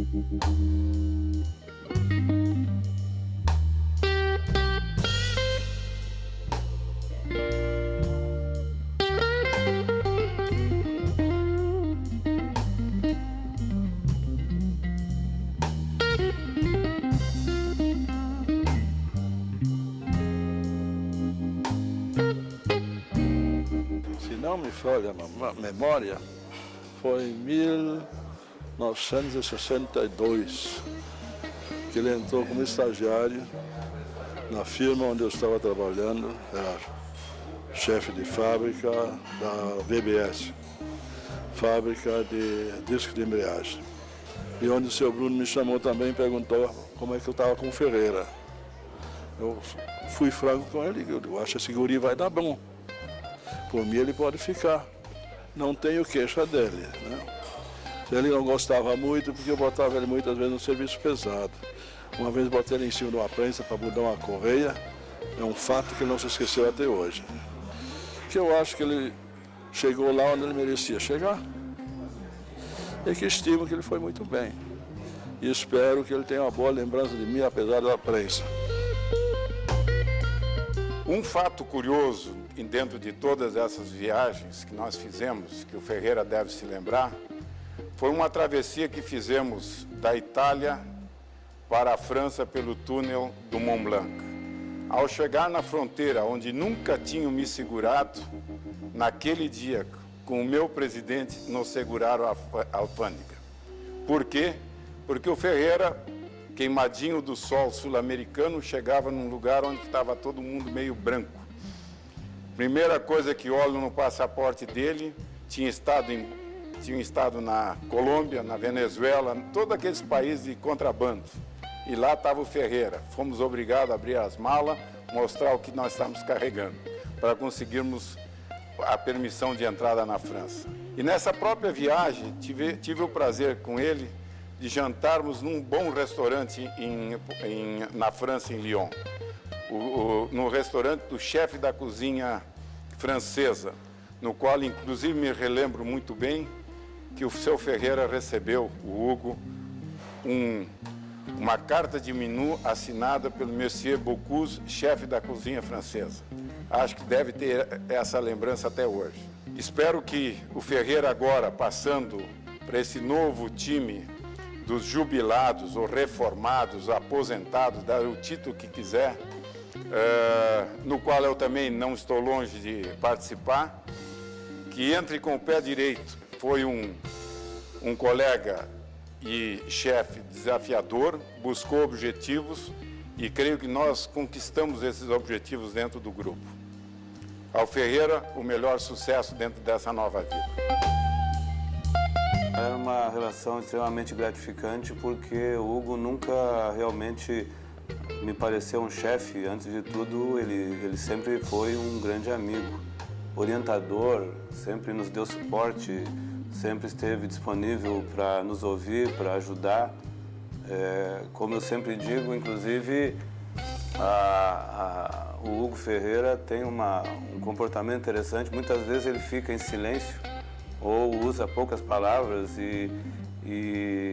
Se não me falha a memória, foi em 1962 que ele entrou como estagiário na firma onde eu estava trabalhando, era chefe de fábrica da VBS, fábrica de disco de embreagem. E onde o seu Bruno me chamou também e perguntou como é que eu estava com o Ferreira. Eu fui franco com ele, eu acho que esse guri vai dar bom. Por mim ele pode ficar, não tenho queixa dele, né? Ele não gostava muito porque eu botava ele muitas vezes no serviço pesado. Uma vez botei ele em cima de uma prensa para mudar uma correia, é um fato que ele não se esqueceu até hoje. Que eu acho que ele chegou lá onde ele merecia chegar. E que estimo que ele foi muito bem. E espero que ele tenha uma boa lembrança de mim, apesar da prensa. Um fato curioso dentro de todas essas viagens que nós fizemos, que o Ferreira deve se lembrar, foi uma travessia que fizemos da Itália para a França pelo túnel do Mont Blanc. Ao chegar na fronteira, onde nunca tinham me segurado, naquele dia, com o meu presidente, nos seguraram a alfândega. Por quê? Porque o Ferreira, queimadinho do sol sul-americano, chegava num lugar onde estava todo mundo meio branco. Primeira coisa que olho no passaporte dele, tinha estado na Colômbia, na Venezuela, todos aqueles países de contrabando. E lá estava o Ferreira. Fomos obrigados a abrir as malas, mostrar o que nós estávamos carregando, para conseguirmos a permissão de entrada na França. E nessa própria viagem, tive o prazer com ele de jantarmos num bom restaurante na França, em Lyon. No restaurante do chefe da cozinha francesa, no qual, inclusive, me relembro muito bem que o seu Ferreira recebeu, o Hugo, uma carta de menu assinada pelo Monsieur Bocuse, chefe da cozinha francesa. Acho que deve ter essa lembrança até hoje. Espero que o Ferreira agora, passando para esse novo time dos jubilados ou reformados, aposentados, dar o título que quiser, no qual eu também não estou longe de participar, que entre com o pé direito. Foi um colega e chefe desafiador, buscou objetivos e creio que nós conquistamos esses objetivos dentro do grupo. Ao Ferreira, o melhor sucesso dentro dessa nova vida. Era uma relação extremamente gratificante porque o Hugo nunca realmente me pareceu um chefe. Antes de tudo, ele sempre foi um grande amigo, orientador, sempre nos deu suporte, sempre esteve disponível para nos ouvir, para ajudar. Como eu sempre digo, inclusive, o Hugo Ferreira tem um comportamento interessante. Muitas vezes ele fica em silêncio ou usa poucas palavras e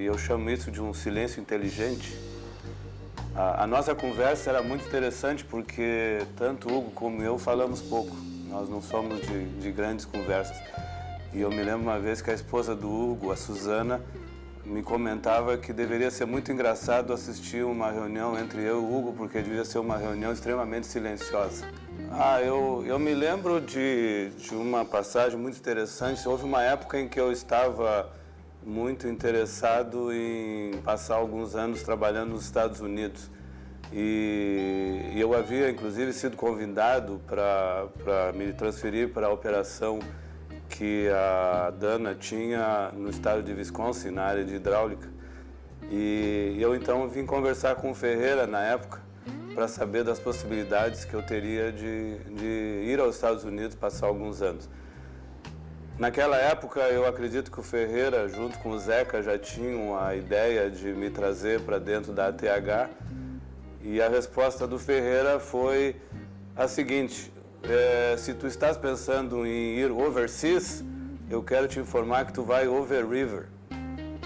eu chamo isso de um silêncio inteligente. A nossa conversa era muito interessante porque tanto o Hugo como eu falamos pouco. Nós não somos de grandes conversas. E eu me lembro uma vez que a esposa do Hugo, a Suzana, me comentava que deveria ser muito engraçado assistir uma reunião entre eu e o Hugo, porque devia ser uma reunião extremamente silenciosa. Eu me lembro de uma passagem muito interessante. Houve uma época em que eu estava muito interessado em passar alguns anos trabalhando nos Estados Unidos. E eu havia, inclusive, sido convidado para me transferir para a operação que a Dana tinha no estado de Wisconsin, na área de hidráulica. E eu, então, vim conversar com o Ferreira, na época, para saber das possibilidades que eu teria de ir aos Estados Unidos passar alguns anos. Naquela época, eu acredito que o Ferreira, junto com o Zeca, já tinham a ideia de me trazer para dentro da ATH. E a resposta do Ferreira foi a seguinte: se tu estás pensando em ir overseas, eu quero te informar que tu vai over river.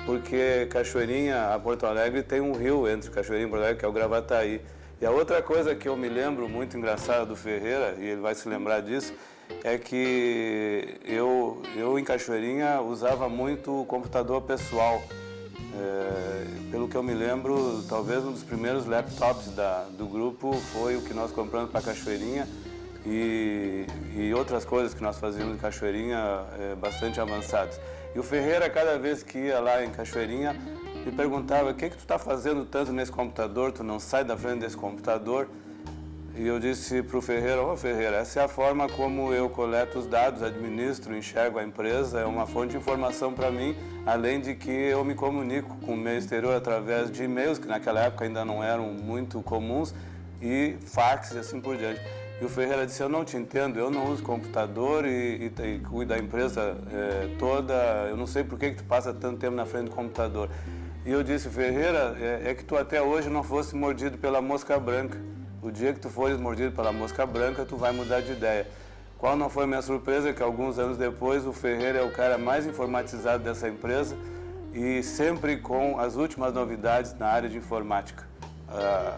porque Cachoeirinha, a Porto Alegre, tem um rio entre Cachoeirinha e Porto Alegre, que é o Gravataí. E a outra coisa que eu me lembro muito engraçada do Ferreira, e ele vai se lembrar disso, é que eu em Cachoeirinha usava muito o computador pessoal. Pelo que eu me lembro, talvez um dos primeiros laptops do grupo foi o que nós compramos para Cachoeirinha e outras coisas que nós fazíamos em Cachoeirinha bastante avançadas. E o Ferreira, cada vez que ia lá em Cachoeirinha, me perguntava: o que tu está fazendo tanto nesse computador, tu não sai da frente desse computador? E eu disse para o Ferreira: ô Ferreira, essa é a forma como eu coleto os dados, administro, enxergo a empresa, é uma fonte de informação para mim, além de que eu me comunico com o meio exterior através de e-mails, que naquela época ainda não eram muito comuns, e fax e assim por diante. E o Ferreira disse: eu não te entendo, eu não uso computador e cuido da empresa toda, eu não sei por que tu passa tanto tempo na frente do computador. E eu disse: Ferreira, é que tu até hoje não fosse mordido pela mosca branca. O dia que tu fores mordido pela mosca branca, tu vai mudar de ideia. Qual não foi minha surpresa? Que alguns anos depois o Ferreira é o cara mais informatizado dessa empresa e sempre com as últimas novidades na área de informática.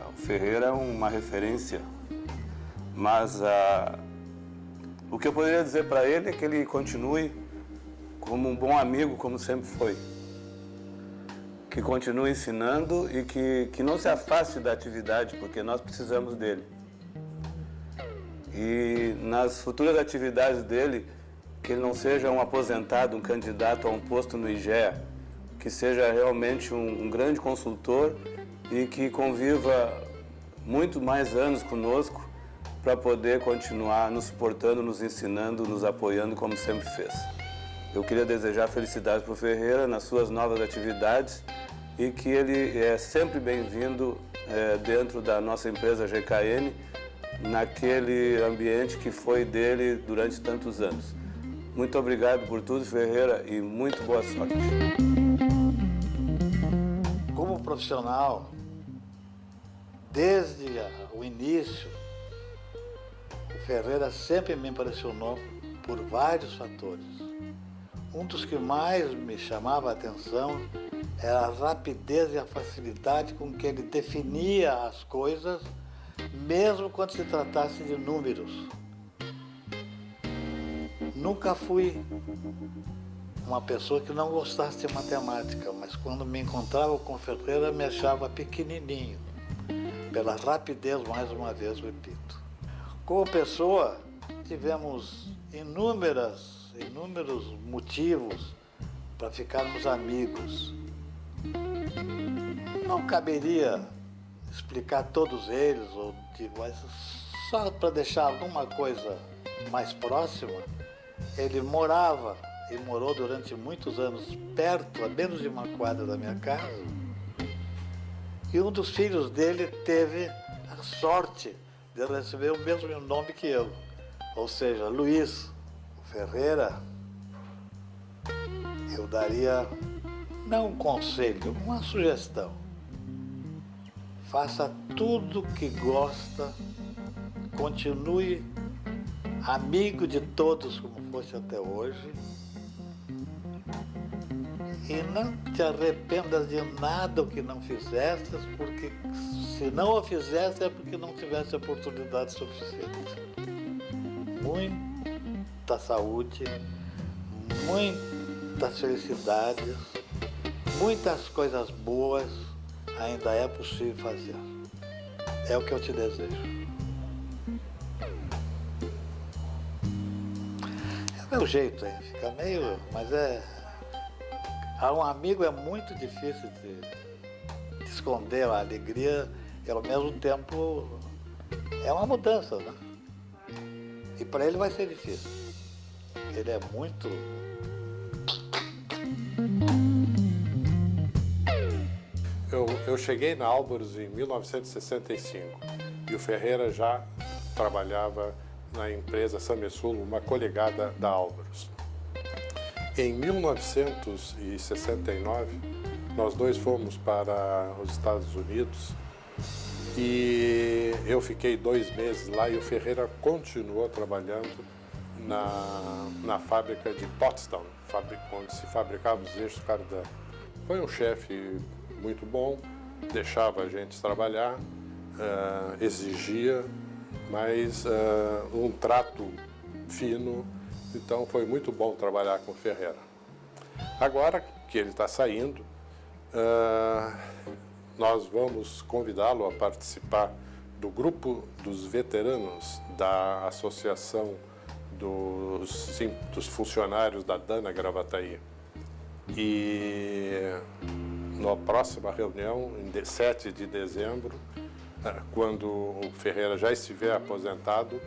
O Ferreira é uma referência, mas o que eu poderia dizer para ele é que ele continue como um bom amigo, como sempre foi. Que continue ensinando e que não se afaste da atividade, porque nós precisamos dele. E nas futuras atividades dele, que ele não seja um aposentado, um candidato a um posto no IGEA, que seja realmente um grande consultor e que conviva muito mais anos conosco para poder continuar nos suportando, nos ensinando, nos apoiando como sempre fez. Eu queria desejar felicidades para o Ferreira nas suas novas atividades e que ele é sempre bem-vindo dentro da nossa empresa GKN, naquele ambiente que foi dele durante tantos anos. Muito obrigado por tudo, Ferreira, e muito boa sorte. Como profissional, desde o início, o Ferreira sempre me impressionou por vários fatores. Um dos que mais me chamava a atenção era a rapidez e a facilidade com que ele definia as coisas, mesmo quando se tratasse de números. Nunca fui uma pessoa que não gostasse de matemática, mas quando me encontrava com Ferreira me achava pequenininho, pela rapidez, mais uma vez repito. Como pessoa, tivemos inúmeros motivos para ficarmos amigos. Não caberia explicar todos eles, mas só para deixar alguma coisa mais próxima, ele morava e morou durante muitos anos perto, a menos de uma quadra da minha casa, e um dos filhos dele teve a sorte de receber o mesmo nome que eu, ou seja, Luiz Ferreira. Eu daria, não um conselho, uma sugestão. Faça tudo que gosta, continue amigo de todos como fosse até hoje e não te arrependas de nada o que não fizeste, porque se não o fizesse é porque não tivesse oportunidade suficiente. Muita saúde, muitas felicidades, muitas coisas boas ainda é possível fazer. É o que eu te desejo. É o meu jeito, hein? Fica meio... Mas a um amigo é muito difícil de esconder a alegria e ao mesmo tempo é uma mudança, né? E para ele vai ser difícil. Ele é muito... Eu cheguei na Álvaros em 1965 e o Ferreira já trabalhava na empresa Samesul, uma colegada da Álvaros. Em 1969, nós dois fomos para os Estados Unidos e eu fiquei 2 meses lá e o Ferreira continuou trabalhando na fábrica de Pottstown, onde se fabricava os eixos Foi um chefe muito bom, deixava a gente trabalhar, exigia, mas um trato fino, então foi muito bom trabalhar com o Ferreira. Agora que ele está saindo, nós vamos convidá-lo a participar do grupo dos veteranos da Associação dos Funcionários da Dana Gravataí. E na próxima reunião, em 7 de dezembro, quando o Ferreira já estiver aposentado,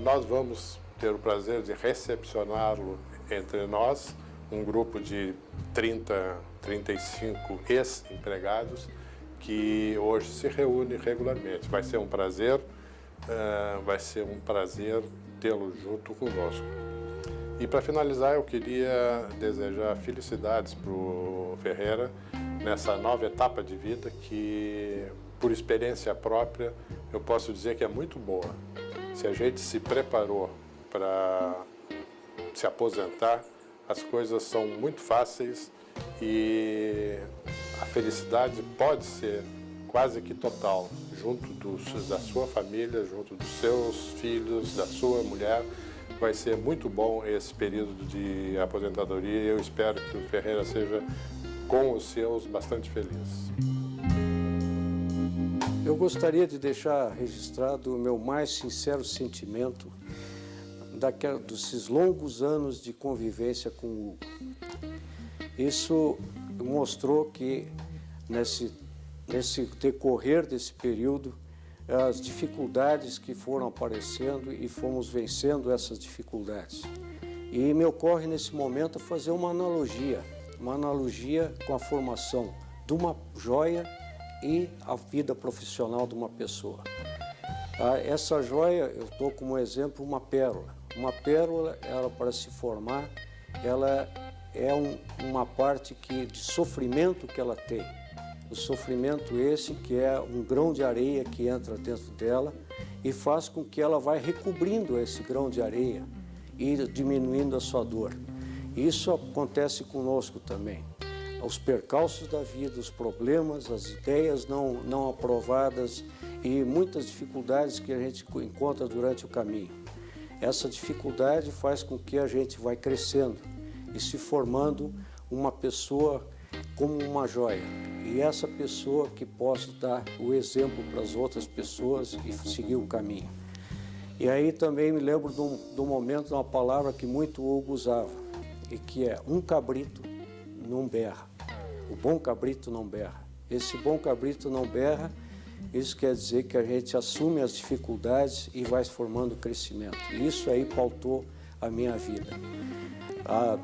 nós vamos ter o prazer de recepcioná-lo entre nós, um grupo de 35 ex-empregados que hoje se reúne regularmente. Vai ser um prazer tê-lo junto conosco. E para finalizar, eu queria desejar felicidades para o Ferreira nessa nova etapa de vida que, por experiência própria, eu posso dizer que é muito boa. Se a gente se preparou para se aposentar, as coisas são muito fáceis e a felicidade pode ser quase que total, junto da sua família, junto dos seus filhos, da sua mulher. Vai ser muito bom esse período de aposentadoria e eu espero que o Ferreira seja, com os seus, bastante feliz. Eu gostaria de deixar registrado o meu mais sincero sentimento desses longos anos de convivência com o Hugo. Isso mostrou que, nesse decorrer desse período, as dificuldades que foram aparecendo e fomos vencendo essas dificuldades. E me ocorre nesse momento fazer uma analogia com a formação de uma joia e a vida profissional de uma pessoa. Essa joia, eu dou como exemplo uma pérola. Uma pérola, ela para se formar, ela é uma parte de sofrimento que ela tem. O sofrimento esse que é um grão de areia que entra dentro dela e faz com que ela vai recobrindo esse grão de areia e diminuindo a sua dor. Isso acontece conosco também. Os percalços da vida, os problemas, as ideias não aprovadas e muitas dificuldades que a gente encontra durante o caminho. Essa dificuldade faz com que a gente vai crescendo e se formando uma pessoa como uma joia. E essa pessoa que possa dar o exemplo para as outras pessoas e seguir o caminho. E aí também me lembro do momento, de uma palavra que muito Hugo usava, e que é: um cabrito não berra. O bom cabrito não berra. Esse bom cabrito não berra, isso quer dizer que a gente assume as dificuldades e vai formando crescimento. E isso aí pautou a minha vida.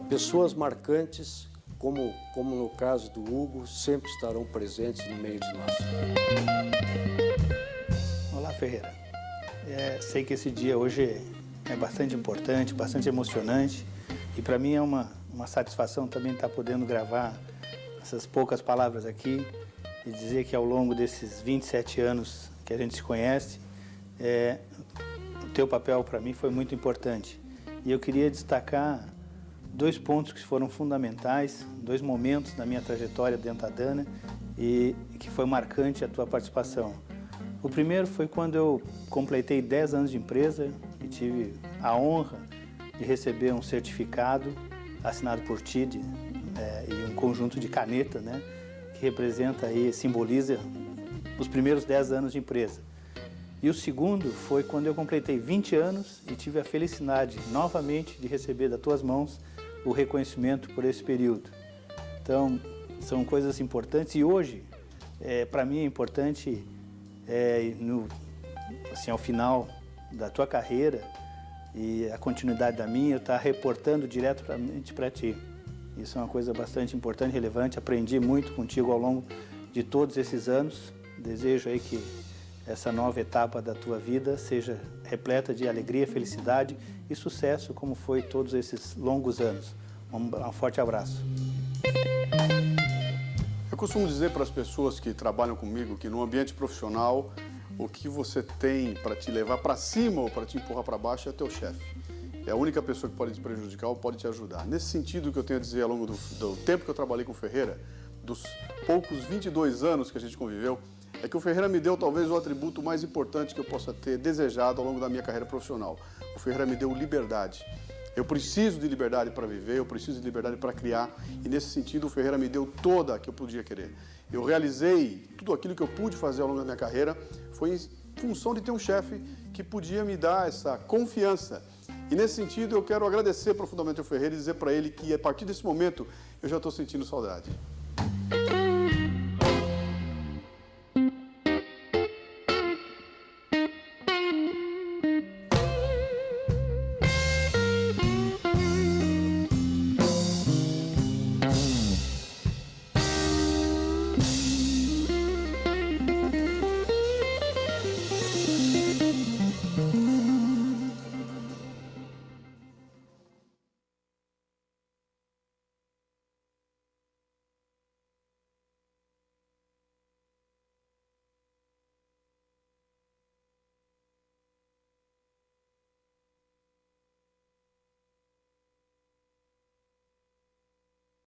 Pessoas marcantes, como no caso do Hugo, sempre estarão presentes no meio de nós. Olá, Ferreira. Sei que esse dia hoje é bastante importante, bastante emocionante e para mim é uma satisfação também estar podendo gravar essas poucas palavras aqui e dizer que ao longo desses 27 anos que a gente se conhece, o teu papel para mim foi muito importante. E eu queria destacar 2 pontos que foram fundamentais, 2 momentos na minha trajetória dentro da Dana e que foi marcante a tua participação. O primeiro foi quando eu completei 10 anos de empresa e tive a honra de receber um certificado assinado por ti e um conjunto de caneta, né, que representa e simboliza os primeiros 10 anos de empresa. E o segundo foi quando eu completei 20 anos e tive a felicidade novamente de receber das tuas mãos o reconhecimento por esse período. Então, são coisas importantes e hoje, para mim é importante, ao final da tua carreira e a continuidade da minha, eu estar reportando diretamente para ti. Isso é uma coisa bastante importante, relevante. Aprendi muito contigo ao longo de todos esses anos. Desejo aí que essa nova etapa da tua vida seja repleta de alegria, felicidade e sucesso, como foi todos esses longos anos. Um forte abraço. Eu costumo dizer para as pessoas que trabalham comigo que no ambiente profissional, o que você tem para te levar para cima ou para te empurrar para baixo é teu chefe. é a única pessoa que pode te prejudicar ou pode te ajudar. Nesse sentido, o que eu tenho a dizer ao longo do tempo que eu trabalhei com o Ferreira, dos poucos 22 anos que a gente conviveu, é que o Ferreira me deu talvez o atributo mais importante que eu possa ter desejado ao longo da minha carreira profissional. O Ferreira me deu liberdade. Eu preciso de liberdade para viver, eu preciso de liberdade para criar, e nesse sentido o Ferreira me deu toda a que eu podia querer. Eu realizei tudo aquilo que eu pude fazer ao longo da minha carreira, foi em função de ter um chefe que podia me dar essa confiança. E nesse sentido eu quero agradecer profundamente ao Ferreira e dizer para ele que a partir desse momento eu já estou sentindo saudade.